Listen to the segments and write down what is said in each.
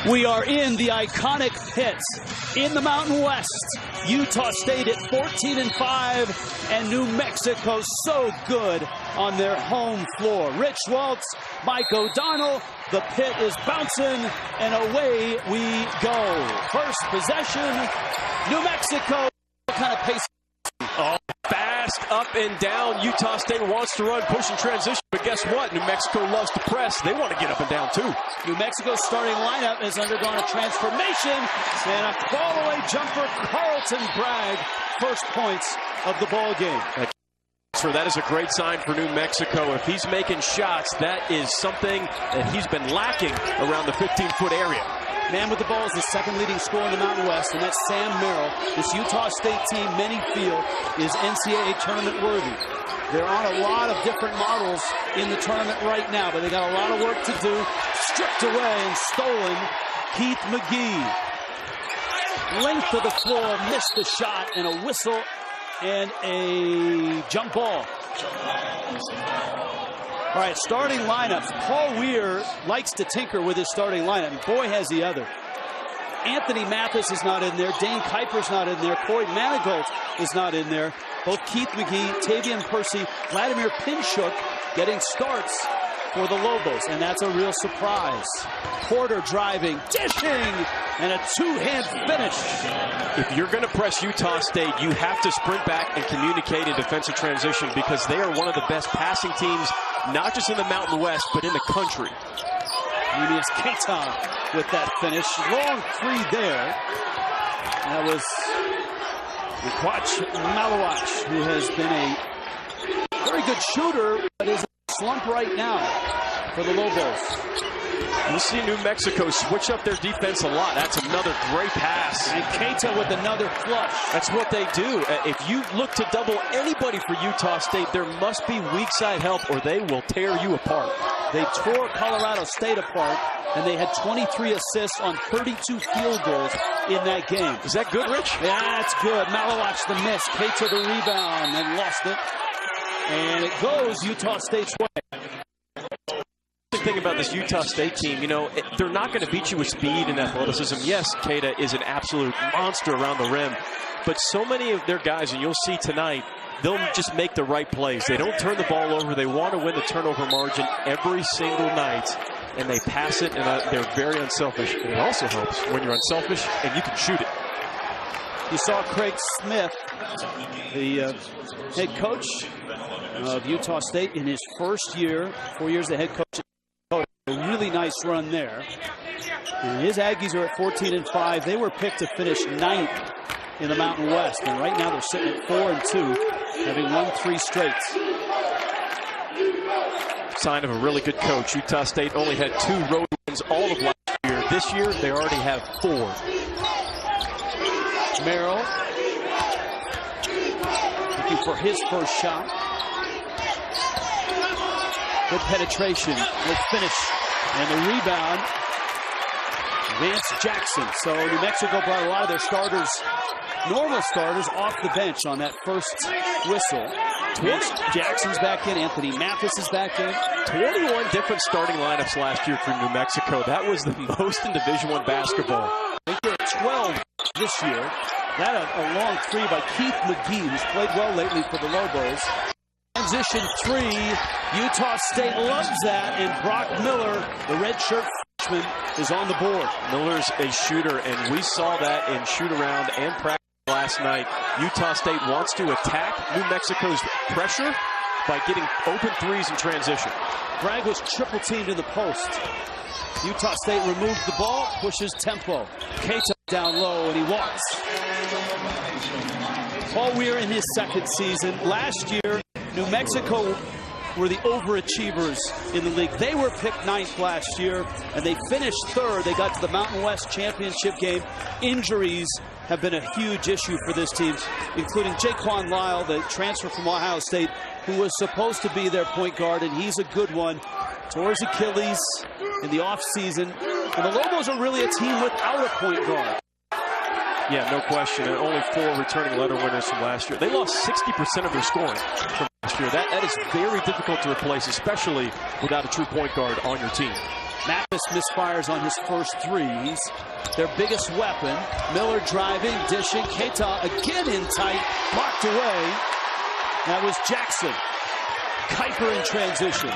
We are in the iconic pit in the Mountain West. Utah State at 14-5, and New Mexico so good on their home floor. Rich Waltz, Mike O'Donnell, the pit is bouncing, and away we go. First possession, New Mexico. What kind of pace? Oh, fast up and down. Utah State wants to run, push and transition, but guess what? New Mexico loves to press. They want to get up and down too. New Mexico's starting lineup has undergone a transformation, and a fall-away jumper, Carlton Bragg, first points of the ball game. That is a great sign for New Mexico. If he's making shots, that is something that he's been lacking around the 15-foot area. Man with the ball is the second leading scorer in the Mountain West, and that's Sam Merrill. This Utah State team, many feel, is NCAA tournament worthy. They're on a lot of different models in the tournament right now, but they got a lot of work to do. Stripped away and stolen. Keith McGee. Length of the floor, missed the shot, and a whistle and a jump ball. All right, starting lineups. Paul Weir likes to tinker with his starting lineup, and boy, has he ever. Anthony Mathis is not in there. Dane Kuiper's not in there. Corey Manigault is not in there. Both Keith McGee, Tavian Percy, Vladimir Pinchuk getting starts for the Lobos, and that's a real surprise. Porter driving, dishing, and a two-hand finish. If you're going to press Utah State, you have to sprint back and communicate in defensive transition, because they are one of the best passing teams, not just in the Mountain West, but in the country. Eunice Keita with that finish. Long three there. That was Kwach Malawach, who has been a very good shooter, but is in a slump right now for the Lobos. We'll see New Mexico switch up their defense a lot. That's another great pass. And Keita with another flush. That's what they do. If you look to double anybody for Utah State, there must be weak side help, or they will tear you apart. They tore Colorado State apart, and they had 23 assists on 32 field goals in that game. Is that good, Rich? Yeah, that's good. Malawach the miss. Keita the rebound and lost it. And it goes Utah State's way. Thing about this Utah State team, you know, they're not going to beat you with speed and athleticism. Yes, Keita is an absolute monster around the rim, but so many of their guys, and you'll see tonight, they'll just make the right plays. They don't turn the ball over. They want to win the turnover margin every single night, and they pass it, and they're very unselfish. And it also helps when you're unselfish and you can shoot it. You saw Craig Smith, the head coach of Utah State, in his first year, 4 years the head coach. A really nice run there. And his Aggies are at 14-5. They were picked to finish 9th in the Mountain West, and right now they're sitting at 4-2, having won 3 straight. Sign of a really good coach. Utah State only had 2 road wins all of last year. This year they already have 4. Merrill looking for his first shot. Good penetration, good finish, and the rebound, Vance Jackson. So New Mexico brought a lot of their starters, normal starters, off the bench on that first whistle. Vance Jackson's back in, Anthony Mathis is back in. 21 different starting lineups last year for New Mexico. That was the most in Division I basketball. I think they're at 12 this year. That a long three by Keith McGee, who's played well lately for the Lobos. Transition three, Utah State loves that, and Brock Miller, the redshirt freshman, is on the board. Miller's a shooter, and we saw that in shoot-around and practice last night. Utah State wants to attack New Mexico's pressure by getting open threes in transition. Bragg was triple-teamed in the post. Utah State removes the ball, pushes tempo. Keita down low, and he walks. Paul Weir in his second season. Last year, New Mexico were the overachievers in the league. They were picked 9th last year, and they finished 3rd. They got to the Mountain West championship game. Injuries have been a huge issue for this team, including Jaquan Lyle, the transfer from Ohio State, who was supposed to be their point guard, and he's a good one. Tore his Achilles in the offseason. And the Lobos are really a team without a point guard. Yeah, no question. And only 4 returning letter winners from last year. They lost 60% of their scoring from last year. That is very difficult to replace, especially without a true point guard on your team. Mathis misfires on his first threes. Their biggest weapon. Miller driving, dishing. Keita again in tight. Blocked away. That was Jackson. Kuiper in transition.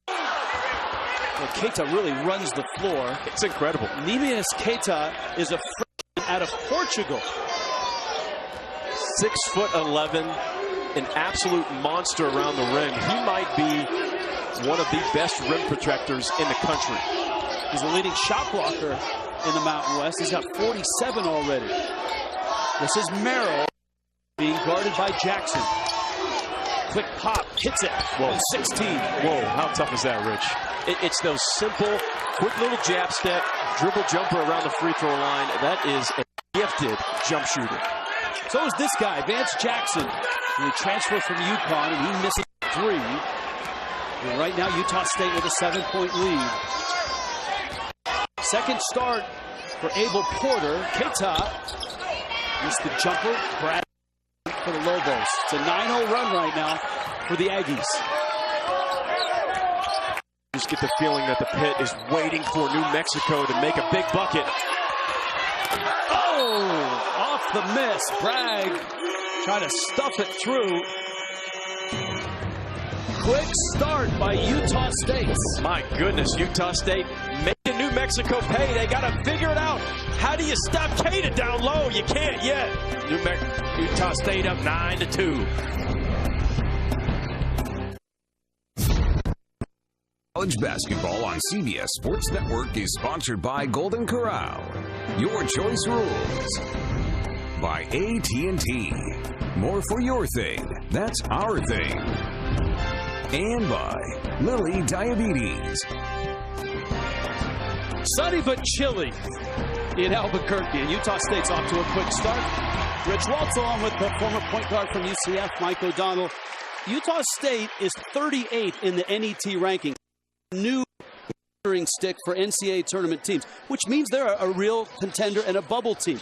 Well, Keita really runs the floor. It's incredible. Neemias Keita is a freshman out of Portugal. 6'11", an absolute monster around the rim. He might be one of the best rim protectors in the country. He's the leading shot blocker in the Mountain West. He's got 47 already. This is Merrill being guarded by Jackson. Quick pop, hits it. Whoa, 16. Whoa, how tough is that, Rich? It's those simple, quick little jab step, dribble jumper around the free throw line. That is a gifted jump shooter. So is this guy, Vance Jackson. He transferred from UConn, and he misses 3. And right now, Utah State with a 7-point lead. Second start for Abel Porter. Keita missed the jumper. Brad for the Lobos. It's a 9-0 run right now for the Aggies. Just get the feeling that the pit is waiting for New Mexico to make a big bucket. Oh, off the miss. Bragg trying to stuff it through. Quick start by Utah State. My goodness, Utah State making New Mexico pay. They got to figure it out. How do you stop Keita down low? You can't yet. Utah State up 9-2. College basketball on CBS Sports Network is sponsored by Golden Corral. Your choice rules. By AT&T. More for your thing. That's our thing. And by Lilly Diabetes. Sunny but chilly in Albuquerque, and Utah State's off to a quick start. Rich Waltz along with the former point guard from UCF, Mike O'Donnell. Utah State is 38th in the NET ranking. New measuring stick for NCAA tournament teams, which means they're a real contender and a bubble team.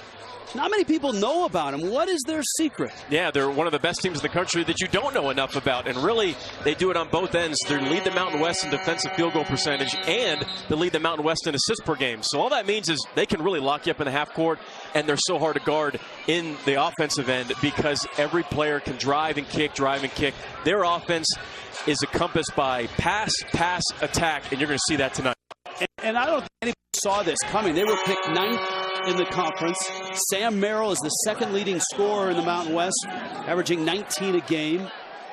Not many people know about them. What is their secret? Yeah, they're one of the best teams in the country that you don't know enough about. And really, they do it on both ends. They lead the Mountain West in defensive field goal percentage, and they lead the Mountain West in assists per game. So all that means is they can really lock you up in the half court, and they're so hard to guard in the offensive end because every player can drive and kick, Their offense is encompassed by pass, attack, and you're going to see that tonight. And I don't think anybody saw this coming. They were picked 9th in the conference. Sam Merrill is the second leading scorer in the Mountain West, averaging 19 a game.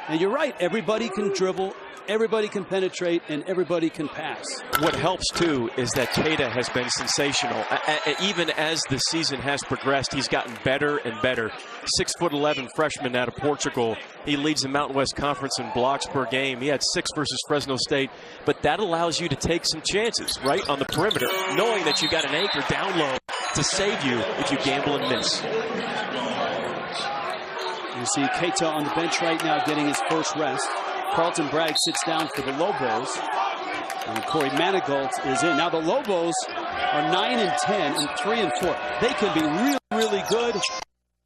And you're right, everybody can dribble, everybody can penetrate, and everybody can pass. What helps, too, is that Keita has been sensational. Even as the season has progressed, he's gotten better and better. 6'11" freshman out of Portugal. He leads the Mountain West Conference in blocks per game. He had 6 versus Fresno State. But that allows you to take some chances, right, on the perimeter, knowing that you got an anchor down low to save you if you gamble and miss. You see Keita on the bench right now getting his first rest. Carlton Bragg sits down for the Lobos. And Corey Manigault is in. Now the Lobos are 9-10 and 3-4. They can be really, really good.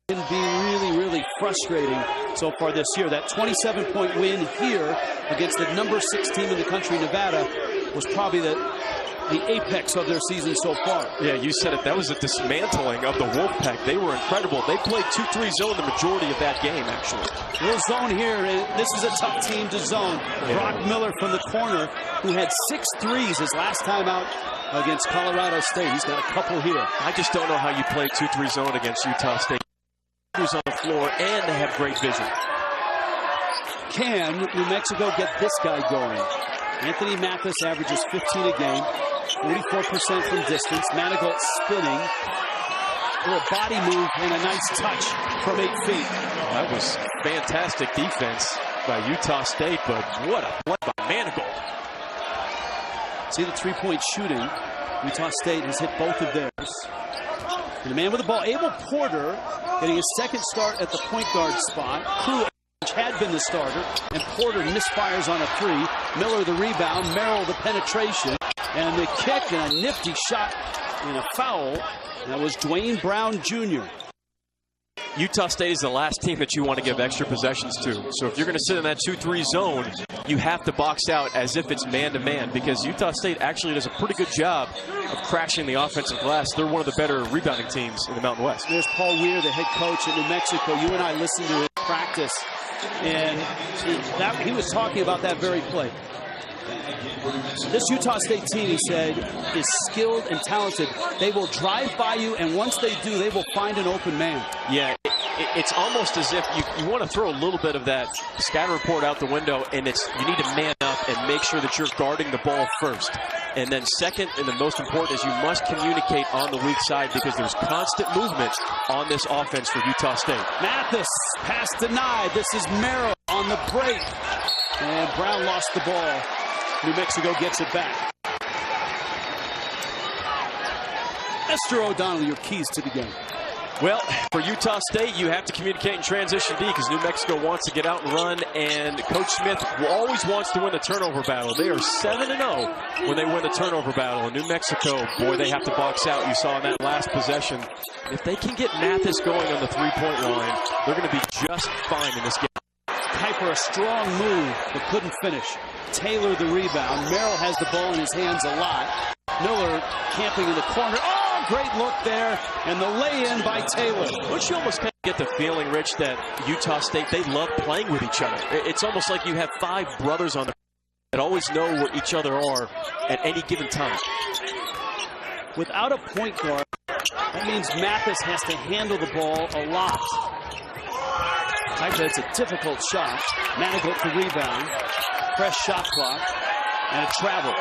Can be really, really frustrating so far this year. That 27-point win here against the number 6 team in the country, Nevada, was probably the apex of their season so far. Yeah, you said it. That was a dismantling of the Wolfpack. They were incredible. They played 2-3 zone the majority of that game, actually. Little zone here. This is a tough team to zone. Yeah. Brock Miller from the corner, who had 6 threes his last time out against Colorado State. He's got a couple here. I just don't know how you play 2-3 zone against Utah State. Who's on the floor, and they have great vision. Can New Mexico get this guy going? Anthony Mathis averages 15 a game, 44% from distance. Manigault spinning. A little body move and a nice touch from 8 feet. That was fantastic defense by Utah State, but what a play by Manigault. See the three-point shooting. Utah State has hit both of theirs. And the man with the ball, Abel Porter, getting his second start at the point guard spot. Crew had been the starter, and Porter misfires on a 3. Miller the rebound, Merrill the penetration, and the kick and a nifty shot and a foul. That was Dwayne Brown Jr. Utah State is the last team that you want to give extra possessions to. So if you're going to sit in that 2-3 zone, you have to box out as if it's man-to-man, because Utah State actually does a pretty good job of crashing the offensive glass. They're one of the better rebounding teams in the Mountain West. There's Paul Weir, the head coach at New Mexico. You and I listened to his practice, and he was talking about that very play. This Utah State team, he said, is skilled and talented. They will drive by you, and once they do, they will find an open man. Yeah, it's almost as if you want to throw a little bit of that scatter report out the window, and you need to man up and make sure that you're guarding the ball first. And then second, and the most important, is you must communicate on the weak side, because there's constant movement on this offense for Utah State. Mathis, pass denied. This is Merrill on the break. And Brown lost the ball. New Mexico gets it back. Mr. O'Donnell, your keys to the game. Well, for Utah State, you have to communicate in transition D, because New Mexico wants to get out and run, and Coach Smith always wants to win the turnover battle. They are 7-0 when they win the turnover battle. And New Mexico, boy, they have to box out. You saw in that last possession. If they can get Mathis going on the three-point line, they're going to be just fine in this game. Kuiper, a strong move, but couldn't finish. Taylor the rebound. Merrill has the ball in his hands a lot. Miller camping in the corner. Oh, great look there. And the lay-in by Taylor. Don't you almost kind of get the feeling, Rich, that Utah State, they love playing with each other? It's almost like you have 5 brothers on the that always know where each other are at any given time. Without a point guard, that means Mathis has to handle the ball a lot. It's a difficult shot. Manigault the rebound. Fresh shot clock. And a travel.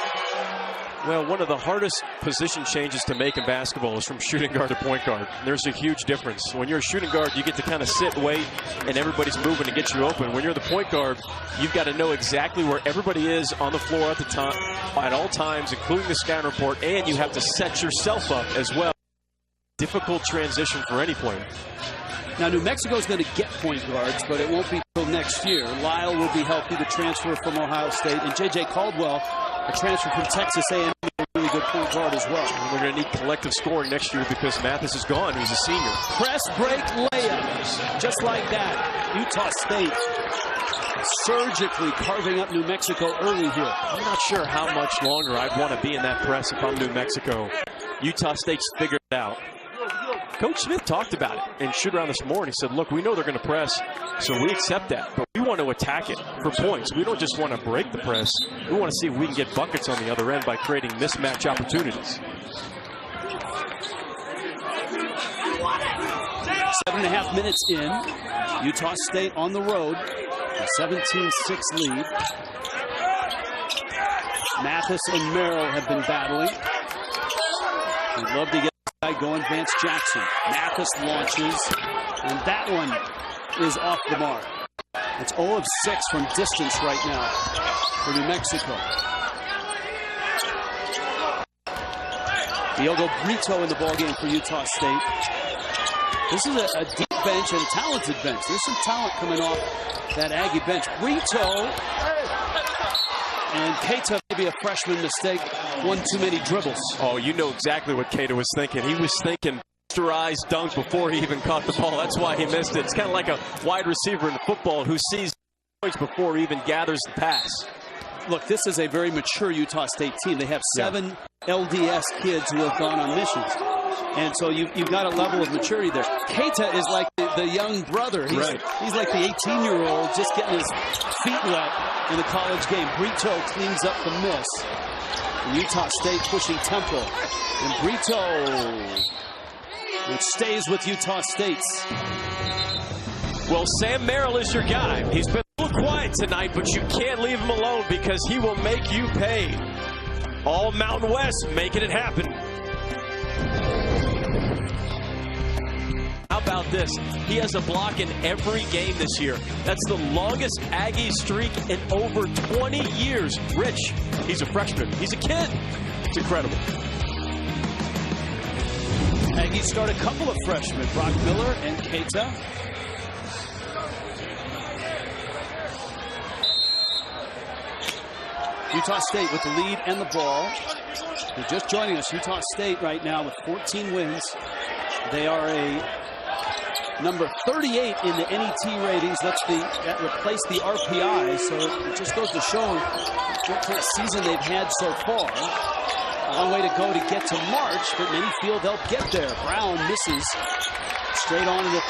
Well, one of the hardest position changes to make in basketball is from shooting guard to point guard. There's a huge difference. When you're a shooting guard, you get to kind of sit, wait, and everybody's moving to get you open. When you're the point guard, you've got to know exactly where everybody is on the floor at all times, including the scout report, and you have to set yourself up as well. Difficult transition for any player. Now, New Mexico's going to get point guards, but it won't be until next year. Lyle will be healthy, the transfer from Ohio State, and J.J. Caldwell, a transfer from Texas A&M, a really good point guard as well. And we're going to need collective scoring next year because Mathis is gone. He's a senior. Press break layup, just like that. Utah State surgically carving up New Mexico early here. I'm not sure how much longer I'd want to be in that press if I'm New Mexico. Utah State's figured it out. Coach Smith talked about it in shoot-around this morning. He said, look, we know they're going to press, so we accept that. But we want to attack it for points. We don't just want to break the press. We want to see if we can get buckets on the other end by creating mismatch opportunities. 7.5 minutes in. Utah State on the road. A 17-6 lead. Mathis and Merrill have been battling. We'd love to get going. Vance Jackson. Mathis launches, and that one is off the mark. It's 0 of 6 from distance right now for New Mexico. Diogo Brito in the ballgame for Utah State. This is a deep bench and a talented bench. There's some talent coming off that Aggie bench. Brito and Keita, maybe a freshman mistake, one too many dribbles. Oh, you know exactly what Keita was thinking. He was thinking posterized dunk before he even caught the ball. That's why he missed it. It's kind of like a wide receiver in football who sees points before he even gathers the pass. Look, this is a very mature Utah State team. They have 7 LDS kids who have gone on missions. And so you've got a level of maturity there. Keita is like the young brother. He's like the 18-year-old just getting his feet wet in the college game. Brito cleans up the miss. And Utah State pushing tempo. And Brito, it stays with Utah State. Well, Sam Merrill is your guy. He's been a little quiet tonight, but you can't leave him alone because he will make you pay. All Mountain West making it happen. How about this? He has a block in every game this year. That's the longest Aggie streak in over 20 years. Rich, he's a freshman. He's a kid. It's incredible. Aggies start a couple of freshmen, Brock Miller and Keita. Utah State with the lead and the ball. They're just joining us. Utah State right now with 14 wins. They are a number 38 in the NET ratings. That replaced the RPI, so it just goes to show what kind of season they've had so far. A long way to go to get to March, but many feel they'll get there. Brown misses straight on in the.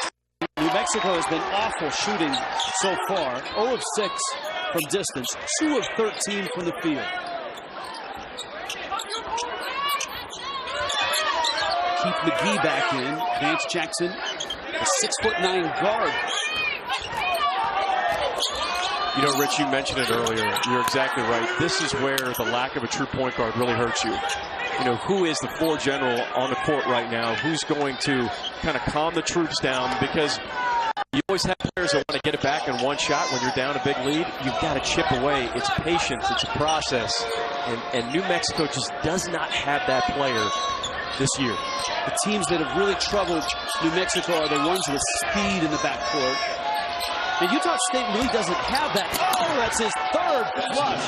New Mexico has been awful shooting so far. 0 of 6 from distance, 2 of 13 from the field. Keith McGee back in. Vance Jackson, a 6'9" guard. You know, Rich, you mentioned it earlier. You're exactly right. This is where the lack of a true point guard really hurts you. You know, who is the floor general on the court right now? Who's going to kind of calm the troops down? Because you always have players that want to get it back in one shot when you're down a big lead. You've got to chip away. It's patience. It's a process. And New Mexico just does not have that player this year. The teams that have really troubled New Mexico are the ones with speed in the backcourt. And Utah State really doesn't have that. Oh, that's his third flush.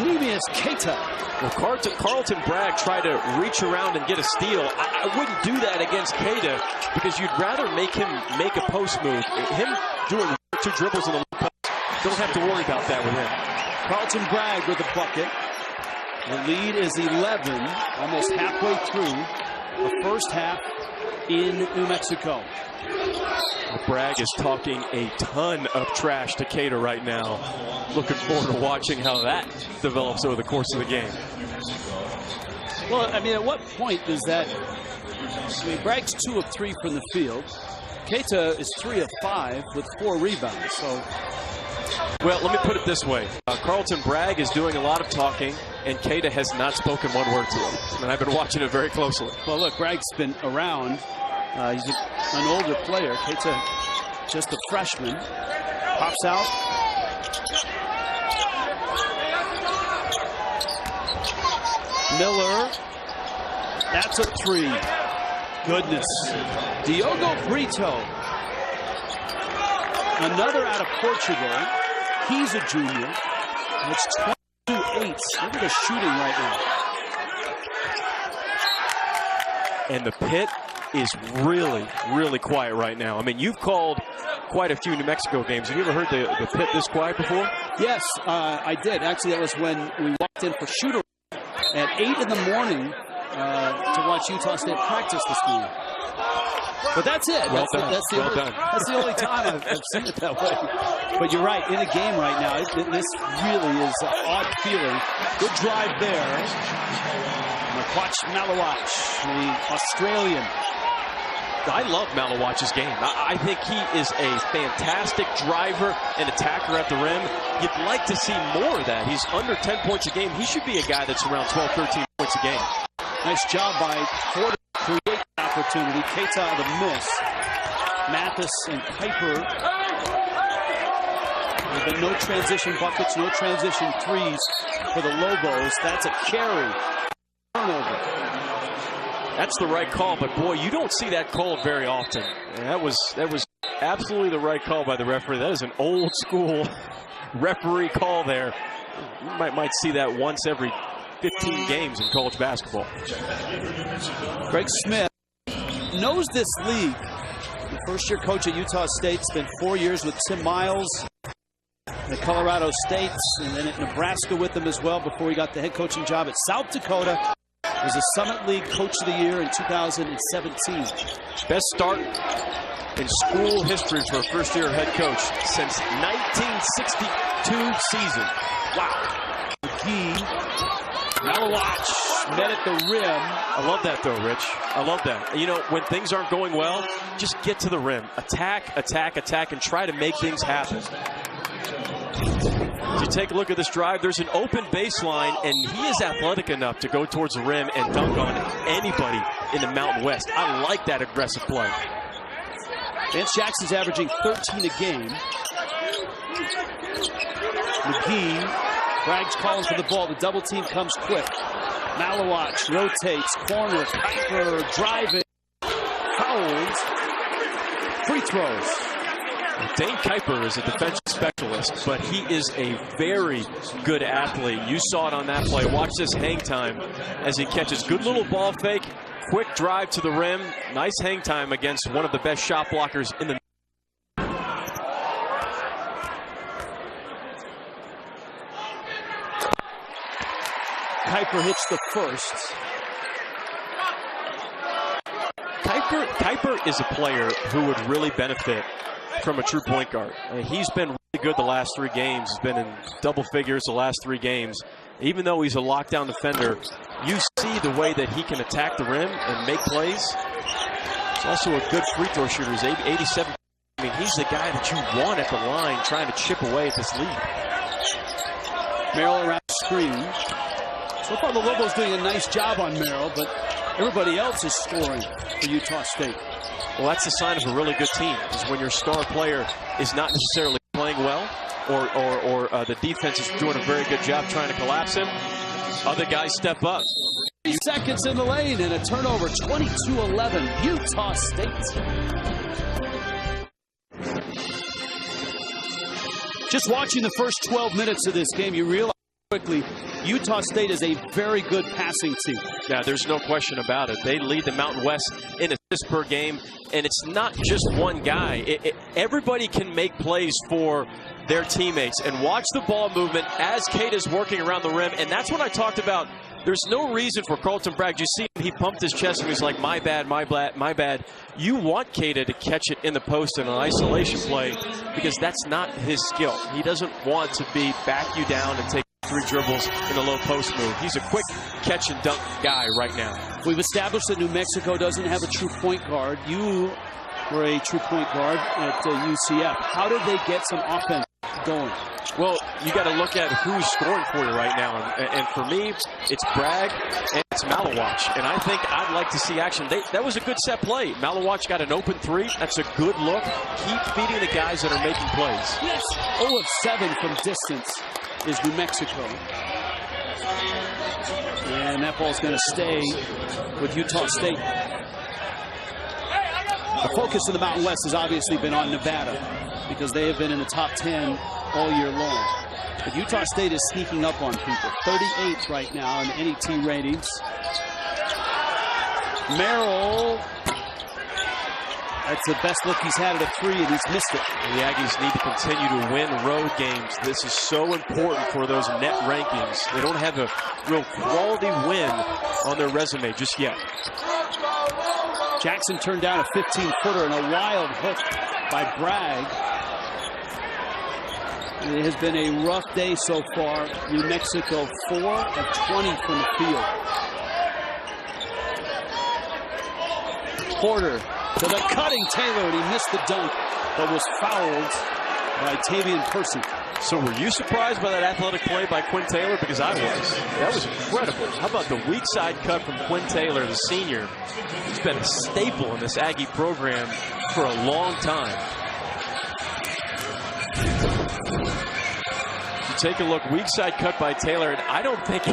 Neemias Keita. Well, Carlton Bragg tried to reach around and get a steal. I wouldn't do that against Keita because you'd rather make him make a post move. Him doing 2 dribbles in the low post, don't have to worry about that with him. Carlton Bragg with the bucket. The lead is 11, almost halfway through the first half in New Mexico. Bragg is talking a ton of trash to Keita right now. Looking forward to watching how that develops over the course of the game. Well, I mean, at what point does that... I mean, Bragg's 2 of 3 from the field. Keita is 3 of 5 with 4 rebounds, so... Well, let me put it this way. Carlton Bragg is doing a lot of talking, and Keita has not spoken one word to him. And I've been watching it very closely. Well, look, Bragg's been around. He's an older player. Keita, just a freshman. Pops out. Miller. That's a 3. Goodness. Diogo Brito. Another out of Portugal. He's a junior. And it's 22-8. Look at the shooting right now. And the pit is really, really quiet right now. I mean, you've called quite a few New Mexico games. Have you ever heard the pit this quiet before? Yes, I did. Actually, that was when we walked in for shooter at 8 in the morning to watch Utah State practice this morning. But that's it. Well done. That's the only time I've seen it that way. But you're right. In a game right now, this really is an odd feeling. Good drive there. Watch Malawach, the Australian. I love Malawach's game. I think he is a fantastic driver and attacker at the rim. You'd like to see more of that. He's under 10 points a game. He should be a guy that's around 12, 13 points a game. Nice job by Porter to create the opportunity. Keita the miss. Mathis and Piper. There have been no transition buckets, no transition threes for the Lobos. That's a carry. Turnover. That's the right call, but boy, you don't see that called very often. And that was absolutely the right call by the referee. That is an old school referee call there. You might see that once every 15 games in college basketball. Greg Smith knows this league. The first-year coach at Utah State, spent 4 years with Tim Miles at Colorado State, and then at Nebraska with them as well before he got the head coaching job at South Dakota. Was a Summit League Coach of the Year in 2017. Best start in school history for a first-year head coach since 1962 season. Wow. McGee, Malawach met at the rim. I love that, though, Rich. I love that. You know, when things aren't going well, just get to the rim. Attack, attack, attack, and try to make things happen. As you take a look at this drive, there's an open baseline, and he is athletic enough to go towards the rim and dunk on anybody in the Mountain West. I like that aggressive play. Vance Jackson's averaging 13 a game. McGee, Bragg's calling for the ball. The double team comes quick. Malawach rotates, corner, Piper driving, fouls, free throws. Dane Kuiper is a defensive specialist, but he is a very good athlete. You saw it on that play. Watch this hang time as he catches. Good little ball fake, quick drive to the rim. Nice hang time against one of the best shot blockers in the. Kuiper hits the first. Kuiper is a player who would really benefit from a true point guard. He's been really good the last 3 games. He's been in double figures the last 3 games. Even though he's a lockdown defender, you see the way that he can attack the rim and make plays. He's also a good free throw shooter. He's 87. I mean, he's the guy that you want at the line trying to chip away at this lead. Merrill around the screen. So far, the Lobos doing a nice job on Merrill, but everybody else is scoring for Utah State. Well, that's the sign of a really good team, is when your star player is not necessarily playing well, or the defense is doing a very good job trying to collapse him. Other guys step up. 3 seconds in the lane and a turnover, 22-11, Utah State. Just watching the first 12 minutes of this game, you realize quickly Utah State is a very good passing team. Yeah, there's no question about it. They lead the Mountain West in assists per game, and it's not just one guy. Everybody can make plays for their teammates. And watch the ball movement as Kate is working around the rim, and that's what I talked about. There's no reason for Carlton Bragg. You see him, he pumped his chest and he's like, my bad, my bad, my bad. You want Keita to catch it in the post in an isolation play because that's not his skill. He doesn't want to back you down and take 3 dribbles in a low post move. He's a quick catch and dunk guy right now. We've established that New Mexico doesn't have a true point guard. You were a true point guard at UCF. How did they get some offense going? Well, you got to look at who's scoring for you right now. And for me, it's Bragg and it's Malawach. And I think I'd like to see action. That was a good set play. Malawach got an open 3. That's a good look. Keep feeding the guys that are making plays. Yes. 0 of 7 from distance is New Mexico. And that ball's going to stay with Utah State. The focus of the Mountain West has obviously been on Nevada because they have been in the top 10 all year long. But Utah State is sneaking up on people. 38th right now in the NET ratings. Merrill. That's the best look he's had at a 3, and he's missed it. The Aggies need to continue to win road games. This is so important for those net rankings. They don't have a real quality win on their resume just yet. Jackson turned down a 15-footer and a wild hook by Bragg. It has been a rough day so far. New Mexico 4 of 20 from the field. Porter to the cutting Taylor, and he missed the dunk, but was fouled by Tavian Percy. So were you surprised by that athletic play by Quinn Taylor? Because I was. That was incredible. How about the weak side cut from Quinn Taylor, the senior? He's been a staple in this Aggie program for a long time. You take a look, weak side cut by Taylor, and I don't think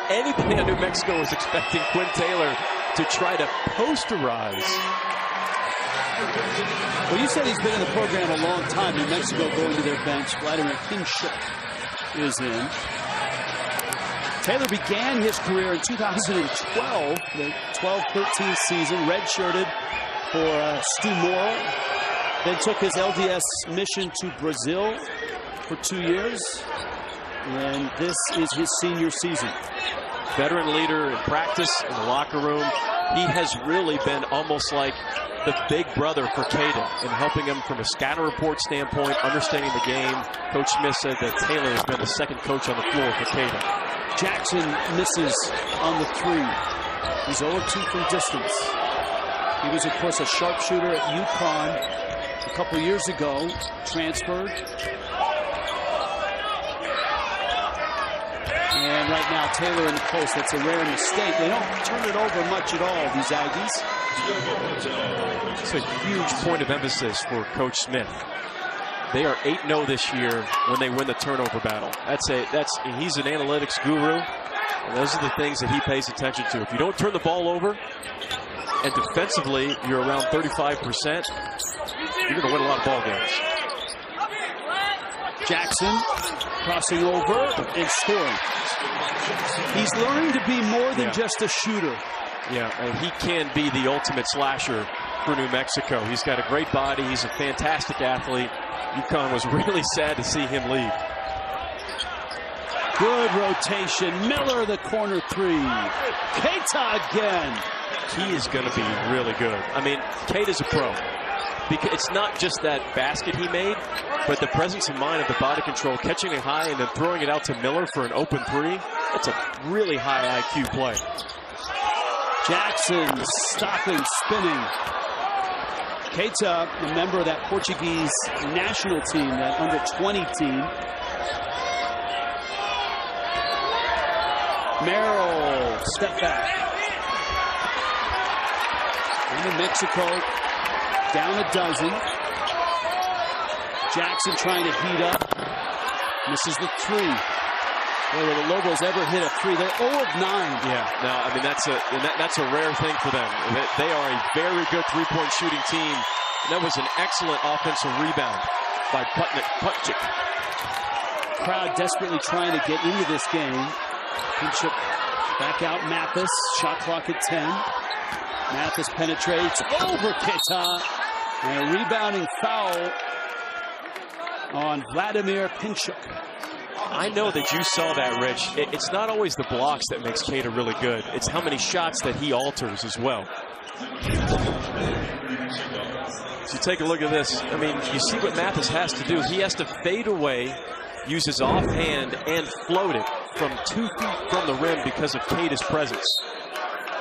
anybody in New Mexico was expecting Quinn Taylor to try to posterize. Well, you said he's been in the program a long time. New Mexico going to their bench. Vladimir Kinship is in. Taylor began his career in 2012, the 12-13 season, redshirted for Stu Morrill. Then took his LDS mission to Brazil for 2 years. And this is his senior season. Veteran leader in practice, in the locker room. He has really been almost like the big brother for Keita in helping him from a scatter report standpoint, understanding the game. Coach Smith said that Taylor has been the second coach on the floor for Keita. Jackson misses on the 3. He's 0 of 2 from distance. He was, of course, a sharpshooter at UConn a couple years ago, transferred. And right now, Taylor in the post. That's a rare mistake. They don't turn it over much at all, these Aggies. It's a huge point of emphasis for Coach Smith. They are 8-0 this year when they win the turnover battle. He's an analytics guru, and those are the things that he pays attention to. If you don't turn the ball over, and defensively you're around 35%, you're going to win a lot of ball games. Jackson crossing over and scoring. He's learning to be more than just a shooter. Yeah, and he can be the ultimate slasher for New Mexico. He's got a great body. He's a fantastic athlete. UConn was really sad to see him leave. Good rotation. Miller, the corner three. Keita again. He is going to be really good. I mean, Keita's a pro. Because it's not just that basket he made, but the presence of mind of the body control, catching it high and then throwing it out to Miller for an open three. That's a really high IQ play. Jackson stopping, spinning. Keita, a member of that Portuguese national team, that under-20 team. Merrill, step back. New Mexico down a dozen. Jackson trying to heat up. Misses the three. Boy, will the Lobos ever hit a three? They're 0 of 9. Yeah, no, I mean, that's a rare thing for them. They are a very good three-point shooting team. And that was an excellent offensive rebound by Putchik. Crowd desperately trying to get into this game. Pinchuk back out Mathis. Shot clock at 10. Mathis penetrates over Keita. And a rebounding foul on Vladimir Pinchuk. I know that you saw that, Rich. It's not always the blocks that makes Keita really good. It's how many shots that he alters as well. So you take a look at this. I mean, you see what Mathis has to do. He has to fade away, use his offhand, and float it from 2 feet from the rim because of Keita's presence.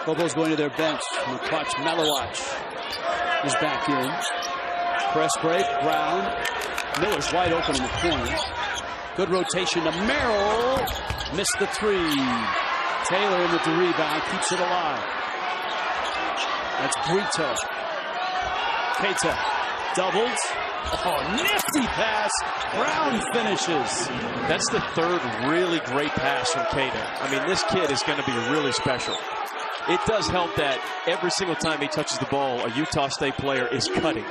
Lobos going to their bench. McClutch, Malawach is back in. Press break, Brown. Miller's wide open in the corner. Good rotation to Merrill. Missed the three. Taylor in with the rebound. Keeps it alive. That's Brito. Keita doubles. Oh, nifty pass. Brown finishes. That's the third really great pass from Keita. I mean, this kid is going to be really special. It does help that every single time he touches the ball, a Utah State player is cutting.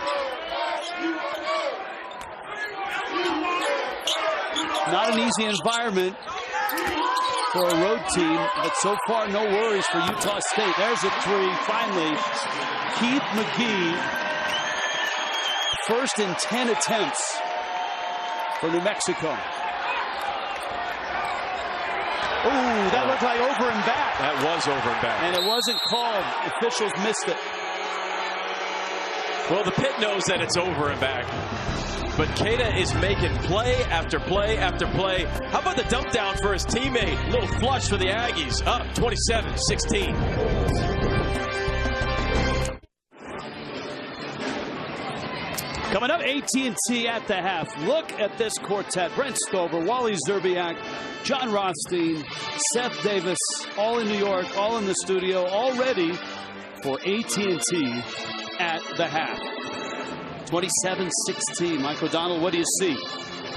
Not an easy environment for a road team, but so far no worries for Utah State. There's a three, finally. Keith McGee, first in 10 attempts for New Mexico. Ooh, that looked like over and back. That was over and back. And it wasn't called. Officials missed it. Well, the pit knows that it's over and back. But Keita is making play after play after play. How about the dump down for his teammate? A little flush for the Aggies. Up 27-16. Coming up, AT&T at the half. Look at this quartet. Brent Stover, Wally Zerbiak, John Rothstein, Seth Davis, all in New York, all in the studio, all ready for AT&T at the half. 27-16. Mike O'Donnell, what do you see?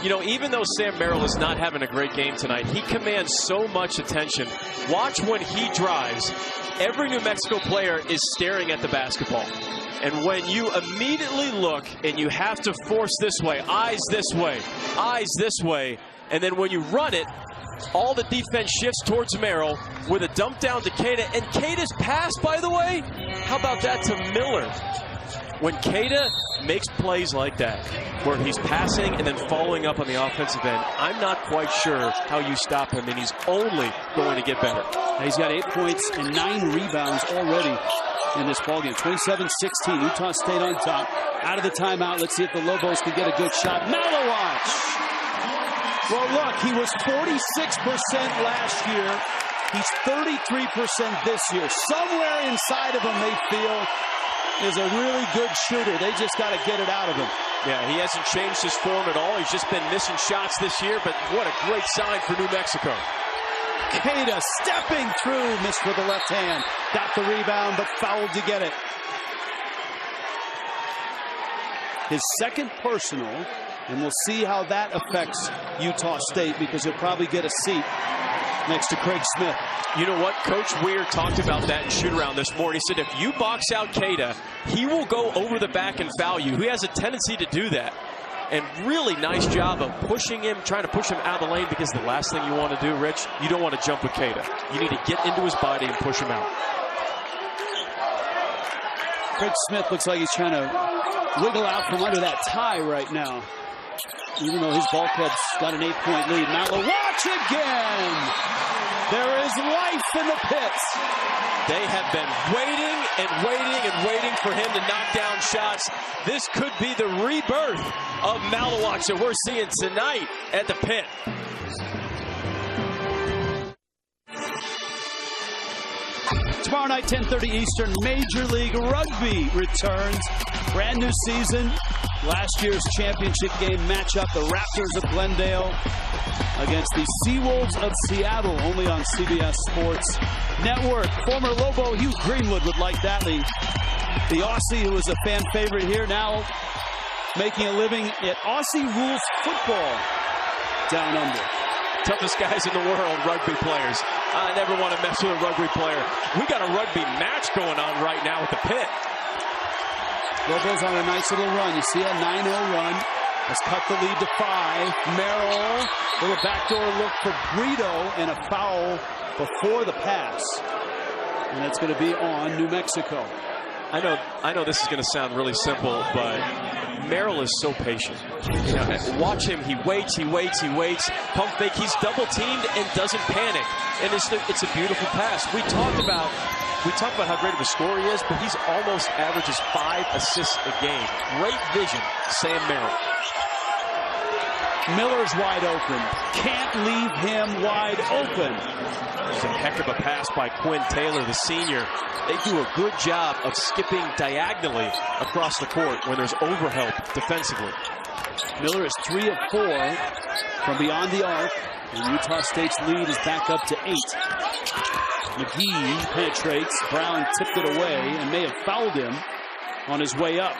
You know, even though Sam Merrill is not having a great game tonight, he commands so much attention. Watch when he drives. Every New Mexico player is staring at the basketball. And when you immediately look and you have to force this way, eyes this way, and then when you run it, all the defense shifts towards Merrill with a dump down to Keita. And Keita's pass, by the way, how about that to Miller? When Keita makes plays like that, where he's passing and then following up on the offensive end, I'm not quite sure how you stop him, and he's only going to get better. He's got 8 points and 9 rebounds already in this ballgame. 27-16, Utah State on top. Out of the timeout, let's see if the Lobos can get a good shot. Malawach! Well, look, he was 46% last year. He's 33% this year. Somewhere inside of him, they feel, is a really good shooter. They just got to get it out of him. Yeah, he hasn't changed his form at all. He's just been missing shots this year, but what a great sign for New Mexico. Keita stepping through, missed with the left hand. Got the rebound, but fouled to get it. His second personal, and we'll see how that affects Utah State, because he'll probably get a seat next to Craig Smith. You know what? Coach Weir talked about that in shoot-around this morning. He said if you box out Keita, he will go over the back and foul you. He has a tendency to do that. And really nice job of pushing him, trying to push him out of the lane, because the last thing you want to do, Rich, you don't want to jump with Keita. You need to get into his body and push him out. Craig Smith looks like he's trying to wiggle out from under that tie right now. Even though his bulkhead's got an 8-point lead. Mallow, watch again! There is life in the pits. They have been waiting and waiting and waiting for him to knock down shots. This could be the rebirth of Malowatch that we're seeing tonight at the pit. Tomorrow night, 10:30 Eastern, Major League Rugby returns. Brand new season. Last year's championship game matchup, the Raptors of Glendale against the Seawolves of Seattle, only on CBS Sports Network. Former Lobo Hugh Greenwood would like that. The Aussie, who was a fan favorite here, now making a living at Aussie Rules Football down under. Toughest guys in the world, rugby players. I never want to mess with a rugby player. We got a rugby match going on right now at the pit. Lobos on a nice little run. You see a 9-0 run. Has cut the lead to 5. Merrill, little backdoor look for Brito, and a foul before the pass. And that's going to be on New Mexico. I know this is going to sound really simple, but Merrill is so patient. You know, watch him. He waits. Pump fake. He's double teamed and doesn't panic. And it's a beautiful pass. We talk about how great of a scorer he is, but he's almost averages 5 assists a game. Great vision, Sam Merrill. Miller's wide open. Can't leave him wide open. It's a heck of a pass by Quinn Taylor, the senior. They do a good job of skipping diagonally across the court when there's overhelp defensively. Miller is 3 of 4 from beyond the arc, and Utah State's lead is back up to 8. McGee penetrates. Brown tipped it away and may have fouled him on his way up.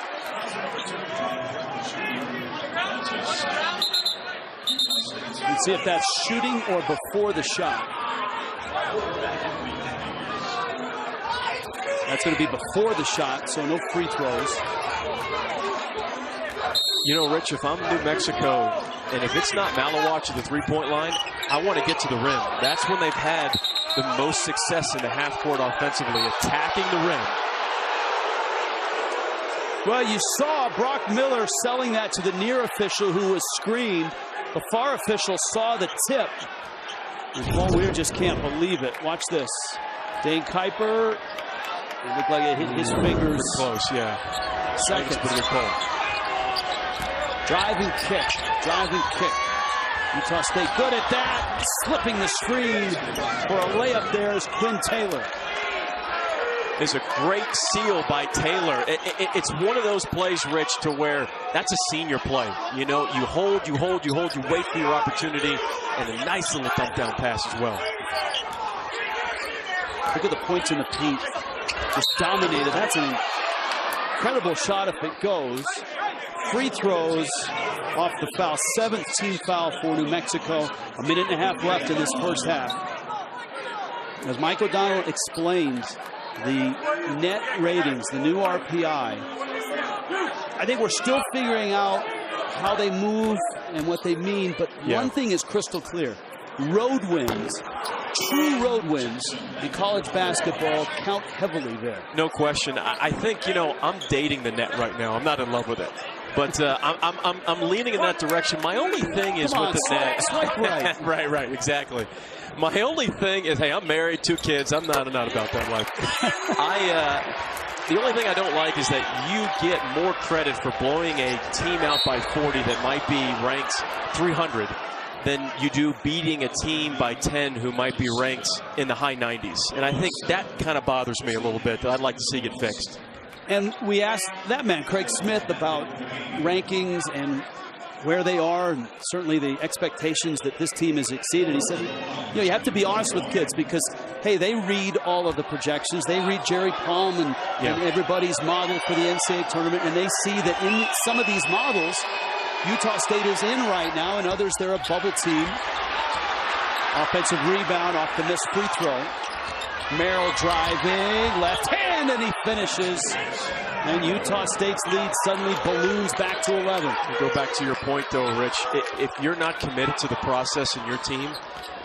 Let's see if that's shooting or before the shot. That's going to be before the shot, so no free throws. You know, Rich, if I'm New Mexico, and if it's not Malowatch at the three-point line, I want to get to the rim. That's when they've had the most success in the half court offensively, attacking the rim. Well, you saw Brock Miller selling that to the near official who was screened. The far official saw the tip. And Paul Weir just can't believe it. Watch this. Dane Kuiper. It looked like it hit his fingers. Close, yeah. Seconds. Driving kick. Utah State good at that. Slipping the screen for a layup there is Quinn Taylor. Is a great seal by Taylor. It's one of those plays, Rich, to where that's a senior play. You know, you hold, you wait for your opportunity, and a nice little dump down pass as well. Look at the points in the paint. Just dominated. That's an incredible shot if it goes. Free throws off the foul. 7th team foul for New Mexico. A minute and a half left in this first half. As Mike O'Donnell explained, the net ratings, the new RPI, I think we're still figuring out how they move and what they mean, but one thing is crystal clear. Road wins, true road wins in college basketball count heavily there. No question. I think, you know, I'm dating the net right now. I'm not in love with it. But I'm leaning in that direction. My only thing is with the net. Right. right, exactly. My only thing is, hey, I'm married, 2 kids. I'm not about that life. The only thing I don't like is that you get more credit for blowing a team out by 40 that might be ranked 300 than you do beating a team by 10 who might be ranked in the high 90s. And I think that kind of bothers me a little bit, that I'd like to see get fixed. And we asked that man, Craig Smith, about rankings and where they are, and certainly the expectations that this team has exceeded. He said, you know, you have to be honest with kids because, hey, they read all of the projections. They read Jerry Palm and everybody's model for the NCAA tournament, and they see that in some of these models, Utah State is in right now, and others, they're a bubble team. Offensive rebound off the missed free throw. Merrill driving, left hand, and he finishes. And Utah State's lead suddenly balloons back to 11. To go back to your point, though, Rich, if you're not committed to the process in your team,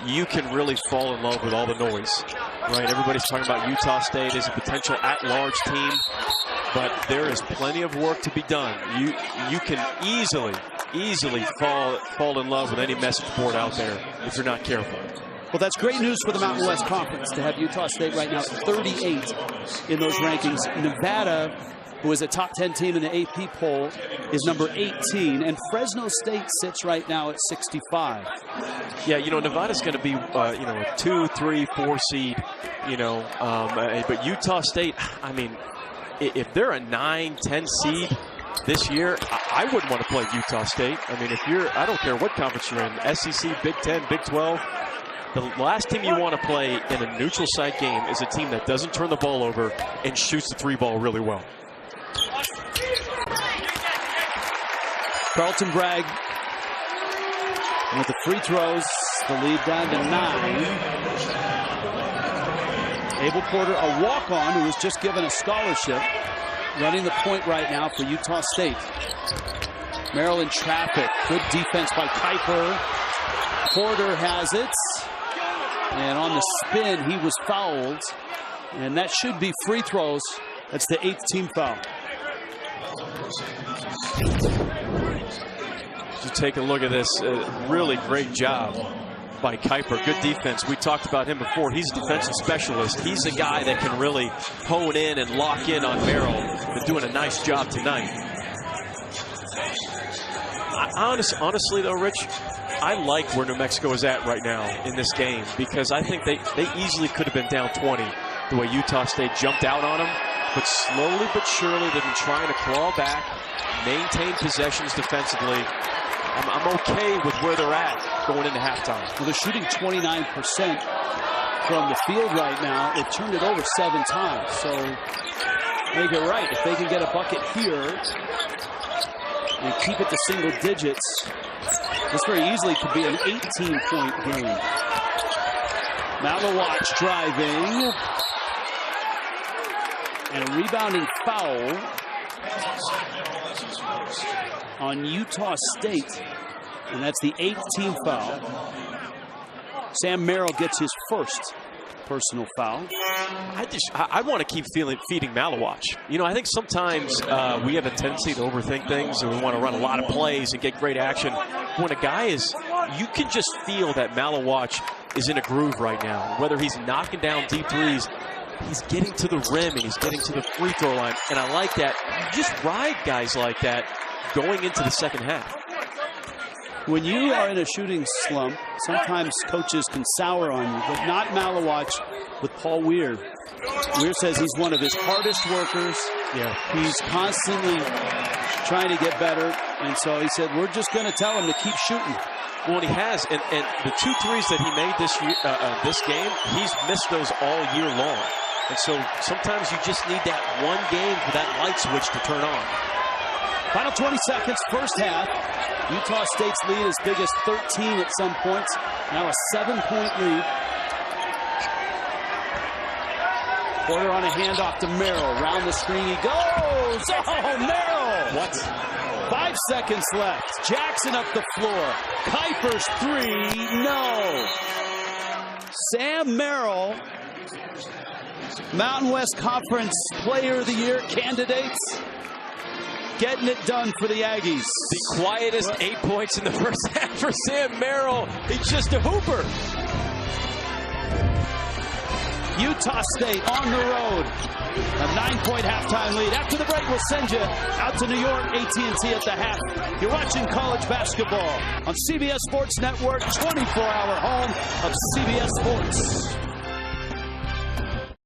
you can really fall in love with all the noise, right? Everybody's talking about Utah State as a potential at-large team. but there is plenty of work to be done. You can easily fall in love with any message board out there if you're not careful. Well, that's great news for the Mountain West Conference to have Utah State right now 38 in those rankings. Nevada, who is a top 10 team in the AP poll, is number 18, and Fresno State sits right now at 65. Yeah, you know, Nevada's going to be, a 2, 3, 4 seed, but Utah State, I mean, if they're a 9, 10 seed this year, I wouldn't want to play Utah State. I mean, I don't care what conference you're in, SEC, Big 10, Big 12, the last team you want to play in a neutral site game is a team that doesn't turn the ball over and shoots the 3-ball really well. Carlton Bragg with the free throws, the lead down to 9. Abel Porter, a walk-on who was just given a scholarship, running the point right now for Utah State. Maryland traffic. Good defense by Kuiper. Porter has it. And on the spin, he was fouled. And that should be free throws. That's the 8th team foul. You take a look at this. Really great job by Kuiper. Good defense. We talked about him before. He's a defensive specialist. He's a guy that can really hone in and lock in on Merrill. Been doing a nice job tonight. Honestly, though, Rich, I like where New Mexico is at right now in this game because I think they easily could have been down 20 the way Utah State jumped out on them. But slowly but surely, they've been trying to claw back, maintain possessions defensively. I'm okay with where they're at going into halftime. Well, they're shooting 29% from the field right now. They've turned it over 7 times. So I think you're right. If they can get a bucket here and keep it to single digits, this very easily could be an 18-point game. Malawatch driving. And a rebounding foul on Utah State. And that's the 8th team foul. Sam Merrill gets his first personal foul. I want to keep feeding Malawatch. You know, I think sometimes we have a tendency to overthink things and we want to run a lot of plays and get great action. When a guy is, you can just feel that Malawatch is in a groove right now. Whether he's knocking down deep threes, he's getting to the rim and he's getting to the free throw line. And I like that. You just ride guys like that going into the second half. When you are in a shooting slump, sometimes coaches can sour on you, but not Malawatch with Paul Weir. Weir says he's one of his hardest workers. Yeah. He's constantly trying to get better. And so he said, we're just going to tell him to keep shooting. Well, he has. And the 2 threes that he made this game, he's missed those all year long. And so sometimes you just need that one game for that light switch to turn on. Final 20 seconds, first half. Utah State's lead as big as 13 at some points. Now a 7-point lead. Porter on a handoff to Merrill. Round the screen he goes. Oh, Merrill! What? 5 seconds left. Jackson up the floor. Kuiper's 3. No. Sam Merrill, Mountain West Conference Player of the Year candidates. Getting it done for the Aggies. The quietest 8 points in the first half for Sam Merrill. He's just a hooper. Utah State on the road. A 9-point halftime lead. After the break, we'll send you out to New York, AT&T at the half. You're watching college basketball on CBS Sports Network, 24-hour home of CBS Sports.